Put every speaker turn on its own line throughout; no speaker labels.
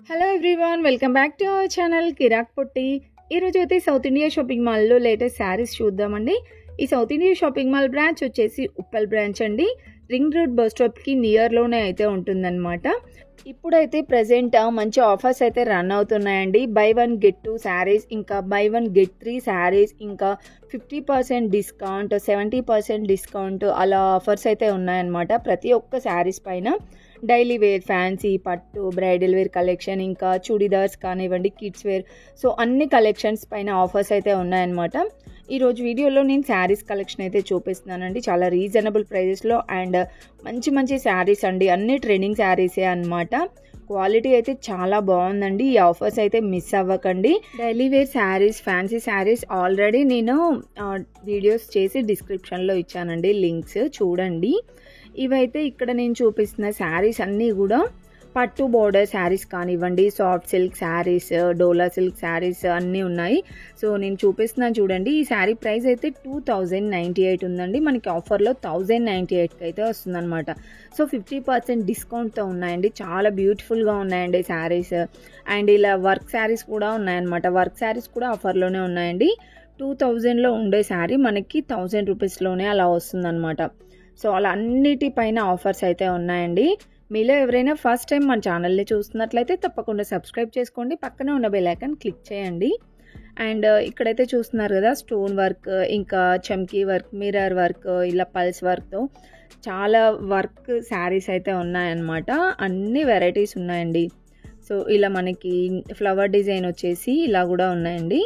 Hello everyone, welcome back to our channel Kirak Potti. ఈరోజు అయితే South India Shopping మాల్లో latest sarees చూద్దామండి. ఈ South India Shopping Mall branch వచ్చేసి ఉప్పల్ బ్రాంచ్ అండి. రింగ్ రోడ్ బస్ స్టాప్కి నియర్లోనే అయితే ఉంటుందన్నమాట. ఇప్పుడైతే ప్రజెంట్ మంచి ఆఫర్స్ అయితే రన్ అవుతున్నాయండి. బై 1 get 2 శారీస్, ఇంకా బై 1 get 3 శారీస్, ఇంకా 50% డిస్కౌంట్, 70% డిస్కౌంట్, అలా ఆఫర్స్ అయితే ఉన్నాయన్నమాట. ప్రతి ఒక్క శారీస్ పైన డైలీ వేర్, ఫ్యాన్సీ, పట్టు, బ్రైడల్ వేర్ కలెక్షన్, ఇంకా చూడీదార్స్ కానివ్వండి, కిడ్స్ వేర్, సో అన్ని కలెక్షన్స్ పైన ఆఫర్స్ అయితే ఉన్నాయన్నమాట. ఈరోజు వీడియోలో నేను శారీస్ కలెక్షన్ అయితే చూపిస్తున్నానండి. చాలా రీజనబుల్ ప్రైజెస్లో అండ్ మంచి మంచి శారీస్ అండి. అన్ని ట్రెండింగ్ శారీసే అన్నమాట. క్వాలిటీ అయితే చాలా బాగుందండి. ఈ ఆఫర్స్ అయితే మిస్ అవ్వకండి. Daily wear sarees, fancy sarees already నేను వీడియోస్ చేసి డిస్క్రిప్షన్లో ఇచ్చానండి, లింక్స్ చూడండి. ఇవైతే ఇక్కడ నేను చూపిస్తున్న శారీస్ అన్నీ కూడా పట్టు బోర్డర్ శారీస్ కానివ్వండి, సాఫ్ట్ సిల్క్ శారీస్, డోలా సిల్క్ శారీస్ అన్నీ ఉన్నాయి. సో నేను చూపిస్తున్నాను చూడండి. ఈ శారీ ప్రైస్ అయితే 2098 ఉందండి. మనకి ఆఫర్లో 1098కి అయితే వస్తుందన్నమాట. సో 50% డిస్కౌంట్తో ఉన్నాయండి. చాలా బ్యూటిఫుల్గా ఉన్నాయండి శారీస్. అండ్ ఇలా వర్క్ శారీస్ కూడా ఉన్నాయన్నమాట. వర్క్ శారీస్ కూడా ఆఫర్లోనే ఉన్నాయండి. 2000లో ఉండే శారీ మనకి 1000 రూపీస్లోనే అలా వస్తుందన్నమాట. సో అలా అన్నిటిపైన ఆఫర్స్ అయితే ఉన్నాయండి. మీలో ఎవరైనా ఫస్ట్ టైం మన ఛానల్ని చూస్తున్నట్లయితే తప్పకుండా సబ్స్క్రైబ్ చేసుకోండి. పక్కనే ఉన్న బెల్ ఐకాన్ క్లిక్ చేయండి. అండ్ ఇక్కడైతే చూస్తున్నారు కదా, స్టోన్ వర్క్, ఇంకా చమ్కీ వర్క్, మిర్రర్ వర్క్, ఇలా పల్స్ వర్క్తో చాలా వర్క్ శారీస్ అయితే ఉన్నాయన్నమాట. అన్ని వెరైటీస్ ఉన్నాయండి. సో ఇలా మనకి ఫ్లవర్ డిజైన్ వచ్చేసి ఇలా కూడా ఉన్నాయండి.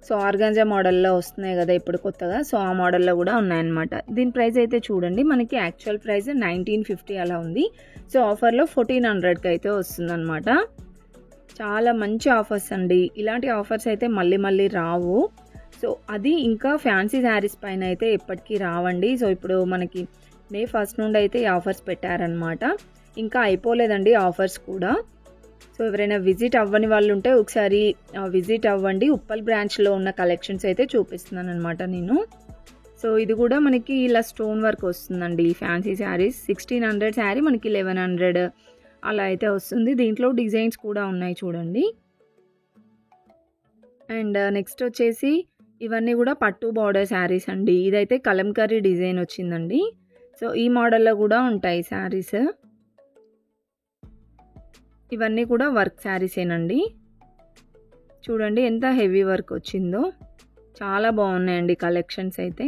సో ఆర్గాంజా మోడల్లో వస్తున్నాయి కదా ఇప్పుడు కొత్తగా, సో ఆ మోడల్లో కూడా ఉన్నాయన్నమాట. దీని ప్రైస్ అయితే చూడండి, మనకి యాక్చువల్ ప్రైస్ 1950 అలా ఉంది. సో ఆఫర్లో 1400కి అయితే వస్తుందన్నమాట. చాలా మంచి ఆఫర్స్ అండి. ఇలాంటి ఆఫర్స్ అయితే మళ్ళీ మళ్ళీ రావు. సో అది ఇంకా ఫ్యాన్సీ శారీస్ పైన అయితే ఎప్పటికీ రావండి. సో ఇప్పుడు మనకి May 1 నుండి అయితే ఈ ఆఫర్స్ పెట్టారనమాట. ఇంకా అయిపోలేదండి ఆఫర్స్ కూడా. సో ఎవరైనా విజిట్ అవ్వని వాళ్ళు ఉంటే ఒకసారి విజిట్ అవ్వండి. ఉప్పల్ బ్రాంచ్లో ఉన్న కలెక్షన్స్ అయితే చూపిస్తున్నాను అనమాట నేను. సో ఇది కూడా మనకి ఇలా స్టోన్ వర్క్ వస్తుందండి. ఫ్యాన్సీ శారీస్ 1600 శారీ మనకి 1100 అలా అయితే వస్తుంది. దీంట్లో డిజైన్స్ కూడా ఉన్నాయి చూడండి. అండ్ నెక్స్ట్ వచ్చేసి ఇవన్నీ కూడా పట్టు బార్డర్ శారీస్ అండి. ఇదైతే కలంకారీ డిజైన్ వచ్చిందండి. సో ఈ మోడల్లో కూడా ఉంటాయి శారీస్. ఇవన్నీ కూడా వర్క్ శారీసేనండి. చూడండి ఎంత హెవీ వర్క్ వచ్చిందో. చాలా బాగున్నాయండి కలెక్షన్స్ అయితే.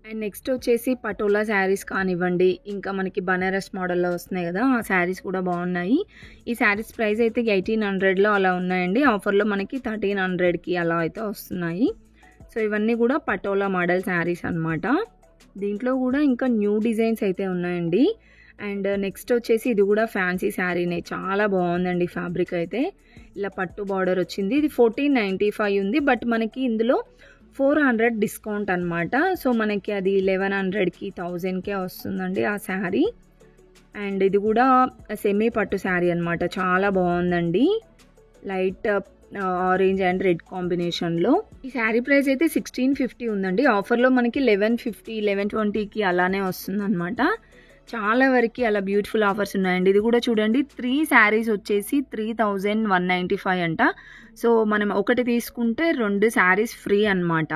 అండ్ నెక్స్ట్ వచ్చేసి పటోలా శారీస్ కానివ్వండి, ఇంకా మనకి బనారస్ మోడల్లో వస్తున్నాయి కదా, ఆ శారీస్ కూడా బాగున్నాయి. ఈ శారీస్ ప్రైస్ అయితే 1800లో అలా ఉన్నాయండి. ఆఫర్లో మనకి 1300కి అలా అయితే వస్తున్నాయి. సో ఇవన్నీ కూడా పటోలా మోడల్ శారీస్ అన్నమాట. దీంట్లో కూడా ఇంకా న్యూ డిజైన్స్ అయితే ఉన్నాయండి. అండ్ నెక్స్ట్ వచ్చేసి ఇది కూడా ఫ్యాన్సీ శారీనే. చాలా బాగుందండి ఫ్యాబ్రిక్ అయితే. ఇలా పట్టు బార్డర్ వచ్చింది. ఇది 1495 ఉంది, బట్ మనకి ఇందులో 400 డిస్కౌంట్ అనమాట. సో మనకి అది 1100కి 1000కే వస్తుందండి ఆ శారీ. అండ్ ఇది కూడా సెమీ పట్టు శారీ అనమాట. చాలా బాగుందండి. లైట్ ఆరెంజ్ అండ్ రెడ్ కాంబినేషన్లో. ఈ శారీ ప్రైస్ అయితే 1650 ఉందండి. ఆఫర్లో మనకి 1150, 1120కి అలానే వస్తుందన్నమాట. చాలా వరకు అలా బ్యూటిఫుల్ ఆఫర్స్ ఉన్నాయండి. ఇది కూడా చూడండి, 3 శారీస్ వచ్చేసి 3195 అంట. సో మనం ఒకటి తీసుకుంటే 2 శారీస్ ఫ్రీ అనమాట.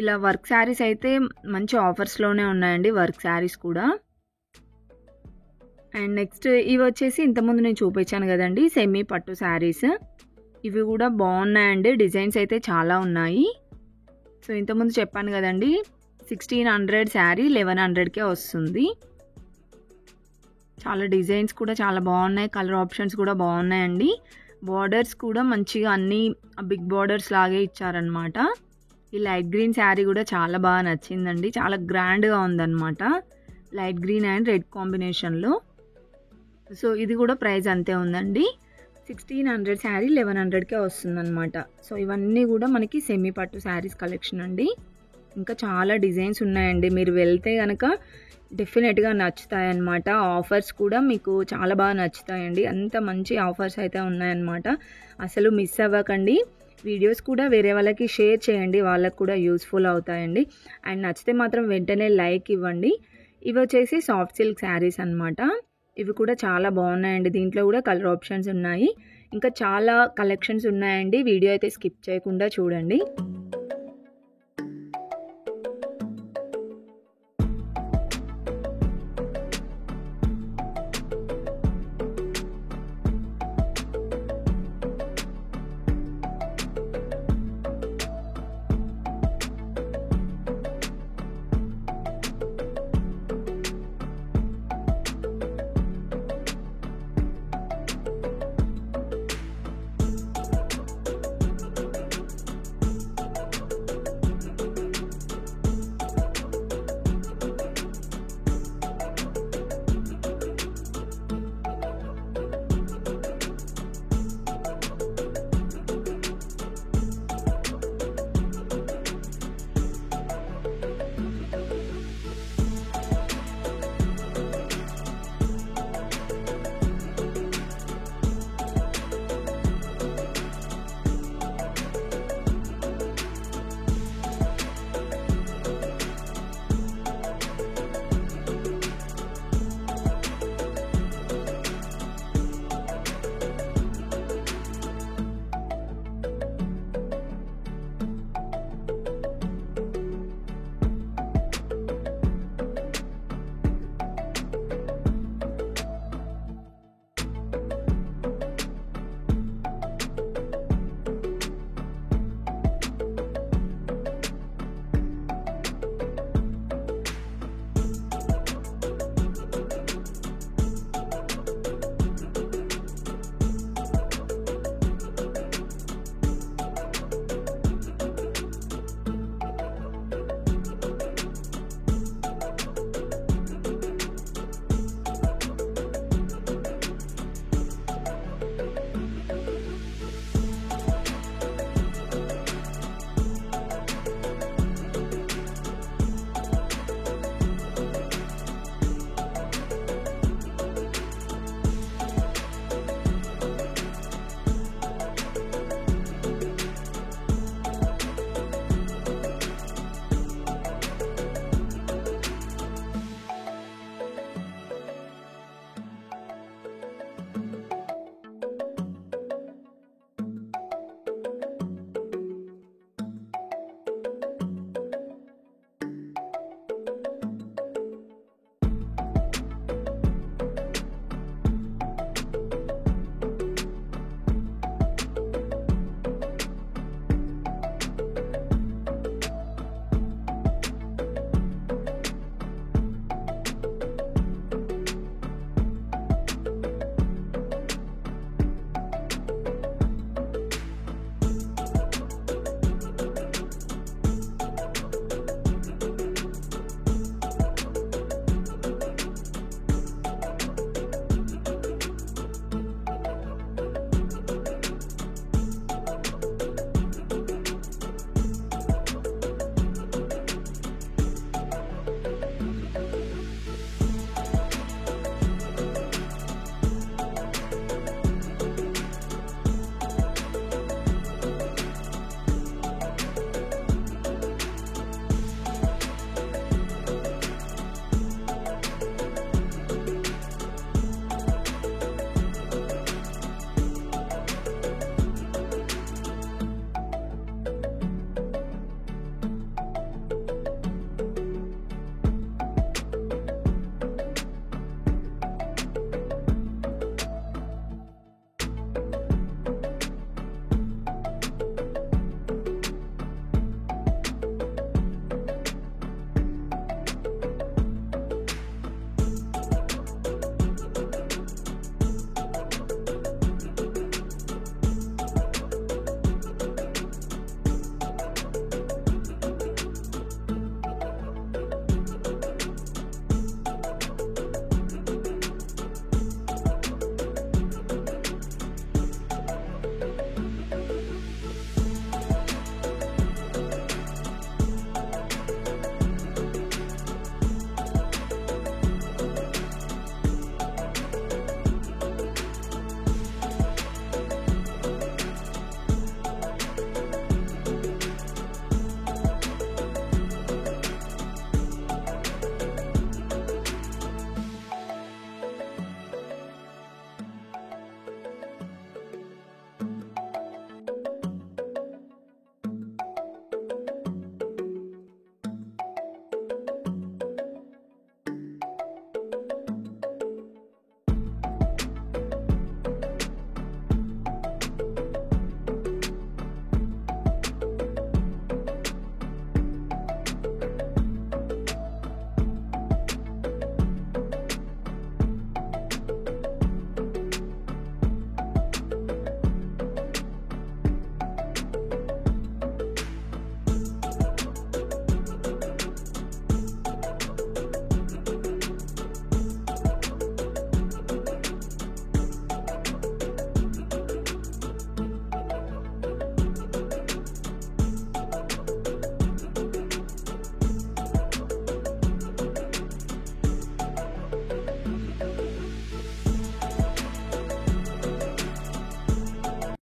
ఇలా వర్క్ శారీస్ అయితే మంచి ఆఫర్స్లోనే ఉన్నాయండి, వర్క్ శారీస్ కూడా. అండ్ నెక్స్ట్ ఇవి వచ్చేసి ఇంతకుముందు నేను చూపించాను కదండి, సెమీ పట్టు శారీస్. ఇవి కూడా బాగున్నాయండి. డిజైన్స్ అయితే చాలా ఉన్నాయి. సో ఇంతకుముందు చెప్పాను కదండి, 1600 శారీ 1100కే వస్తుంది. చాలా డిజైన్స్ కూడా చాలా బాగున్నాయి. కలర్ ఆప్షన్స్ కూడా బాగున్నాయండి. బార్డర్స్ కూడా మంచిగా అన్ని బిగ్ బార్డర్స్ లాగే ఇచ్చారనమాట. ఈ లైట్ గ్రీన్ శారీ కూడా చాలా బాగా నచ్చిందండి. చాలా గ్రాండ్గా ఉందన్నమాట. లైట్ గ్రీన్ అండ్ రెడ్ కాంబినేషన్లో. సో ఇది కూడా ప్రైస్ అంతే ఉందండి. 1600 శారీ 1100కే వస్తుందన్నమాట. సో ఇవన్నీ కూడా మనకి సెమీ పట్టు శారీస్ కలెక్షన్ అండి. ఇంకా చాలా డిజైన్స్ ఉన్నాయండి. మీరు వెళ్తే కనుక డెఫినెట్గా నచ్చుతాయన్నమాట. ఆఫర్స్ కూడా మీకు చాలా బాగా నచ్చుతాయండి. అంత మంచి ఆఫర్స్ అయితే ఉన్నాయన్నమాట. అసలు మిస్ అవ్వకండి. వీడియోస్ కూడా వేరే వాళ్ళకి షేర్ చేయండి, వాళ్ళకు కూడా యూస్ఫుల్ అవుతాయండి. అండ్ నచ్చితే మాత్రం వెంటనే లైక్ ఇవ్వండి. ఇవి వచ్చేసి సాఫ్ట్ సిల్క్ శారీస్ అనమాట. ఇవి కూడా చాలా బాగున్నాయండి. దీంట్లో కూడా కలర్ ఆప్షన్స్ ఉన్నాయి. ఇంకా చాలా కలెక్షన్స్ ఉన్నాయండి. వీడియో అయితే స్కిప్ చేయకుండా చూడండి.